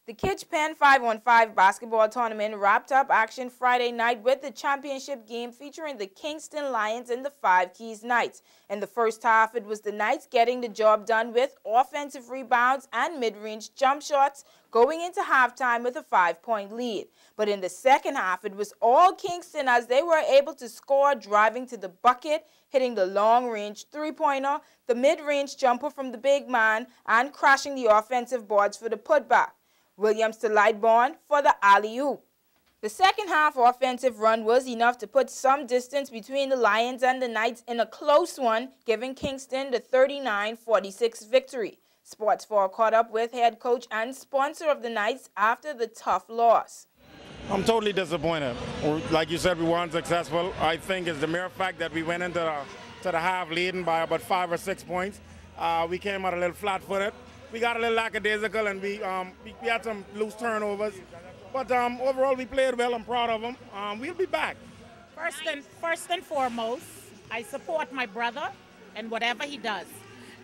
The Kitch Penn 5-on-5 basketball tournament wrapped up action Friday night with the championship game featuring the Kingston Lions and the Five Keys Knights. In the first half, it was the Knights getting the job done with offensive rebounds and mid-range jump shots, going into halftime with a 5-point lead. But in the second half, it was all Kingston as they were able to score, driving to the bucket, hitting the long-range three-pointer, the mid-range jumper from the big man, and crashing the offensive boards for the putback. Williams to Lightbourne for the alley-oop. The second half offensive run was enough to put some distance between the Lions and the Knights in a close one, giving Kingston the 39-46 victory. Sports4 caught up with head coach and sponsor of the Knights after the tough loss. I'm totally disappointed. Like you said, we were unsuccessful. I think it's the mere fact that we went into the half leading by about 5 or 6 points. We came out a little flat-footed. We got a little lackadaisical, and we had some loose turnovers. But overall, we played well. I'm proud of them. We'll be back. First and foremost, I support my brother and whatever he does.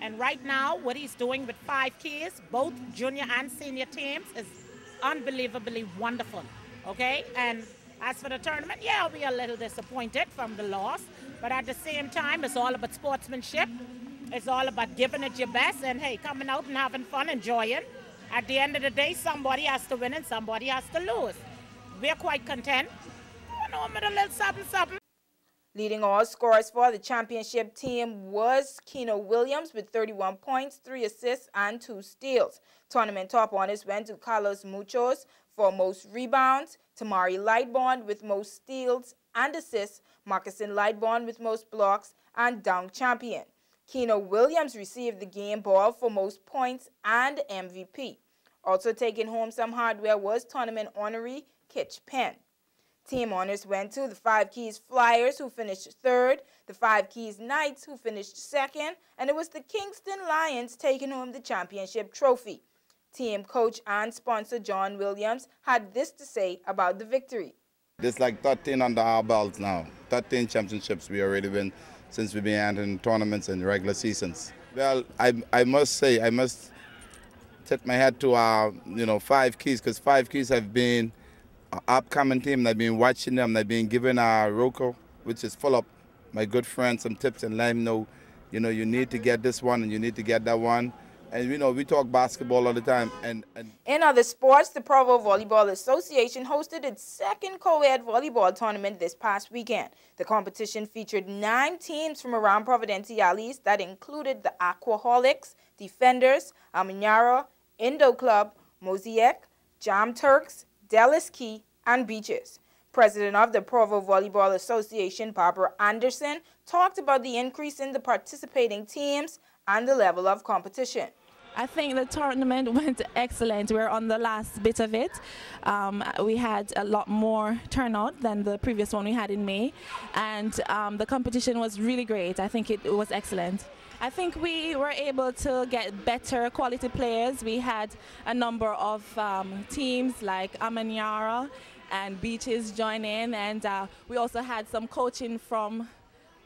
And right now, what he's doing with 5 Keys, both junior and senior teams, is unbelievably wonderful. Okay? And as for the tournament, yeah, I'll be a little disappointed from the loss. But at the same time, it's all about sportsmanship. It's all about giving it your best and, hey, coming out and having fun, enjoying. At the end of the day, somebody has to win and somebody has to lose. We're quite content. I'm at a little something. Leading all scorers for the championship team was Keno Williams with 31 points, 3 assists, and 2 steals. Tournament top honors went to Carlos Muchos for most rebounds, Tamari Lightbourne with most steals and assists, Marcusson Lightbourne with most blocks, and dunk champion. Keno Williams received the game ball for most points and MVP. Also taking home some hardware was tournament honoree Kitch Penn. Team honors went to the Five Keys Flyers, who finished third, the Five Keys Knights, who finished second, and it was the Kingston Lions taking home the championship trophy. Team coach and sponsor John Williams had this to say about the victory. There's like 13 under our belts now, 13 championships we already win since we've been entering tournaments and regular seasons. Well, I must tip my hat to Five Keys, because Five Keys have been an upcoming team. I've been watching them. I've been giving Rocco, which is full of my good friends, some tips and let him know, you need to get this one and you need to get that one. And we talk basketball all the time. And in other sports, the Provo Volleyball Association hosted its second co-ed volleyball tournament this past weekend. The competition featured 9 teams from around Providenciales that included the Aquaholics, Defenders, Almenara, Indo Club, Mosaic, Jam Turks, Dallas Key, and Beaches. President of the Provo Volleyball Association, Barbara Anderson, talked about the increase in the participating teams and the level of competition. I think the tournament went excellent. We're on the last bit of it. We had a lot more turnout than the previous one we had in May, and the competition was really great. I think it was excellent. I think we were able to get better quality players. We had a number of teams like Almenara and Beaches join in, and we also had some coaching from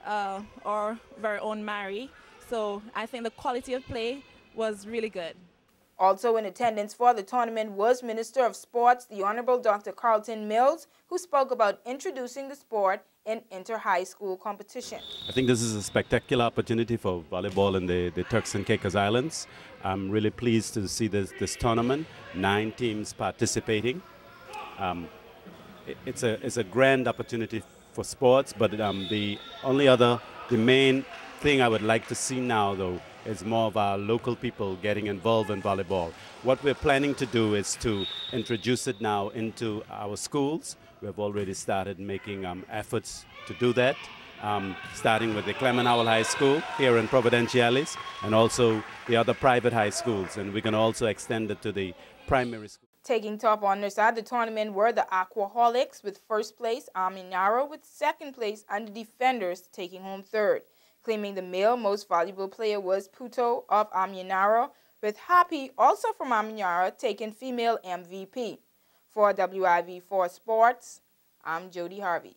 our very own Mary. So I think the quality of play was really good. Also in attendance for the tournament was Minister of Sports, the Honorable Dr. Carlton Mills, who spoke about introducing the sport in inter-high school competition. I think this is a spectacular opportunity for volleyball in the Turks and Caicos Islands. I'm really pleased to see this tournament, 9 teams participating. It's a grand opportunity for sports, but the main thing I would like to see now, though, is more of our local people getting involved in volleyball. What we're planning to do is to introduce it now into our schools. We have already started making efforts to do that, starting with the Clement Howell High School here in Providenciales, and also the other private high schools, and we can also extend it to the primary school. Taking top honors at the tournament were the Aquaholics with first place, Almenara with second place, and the Defenders taking home third. Claiming the male most valuable player was Puto of Almenara, with Happy, also from Almenara, taking female MVP. For WIV4 Sports, I'm Jody Harvey.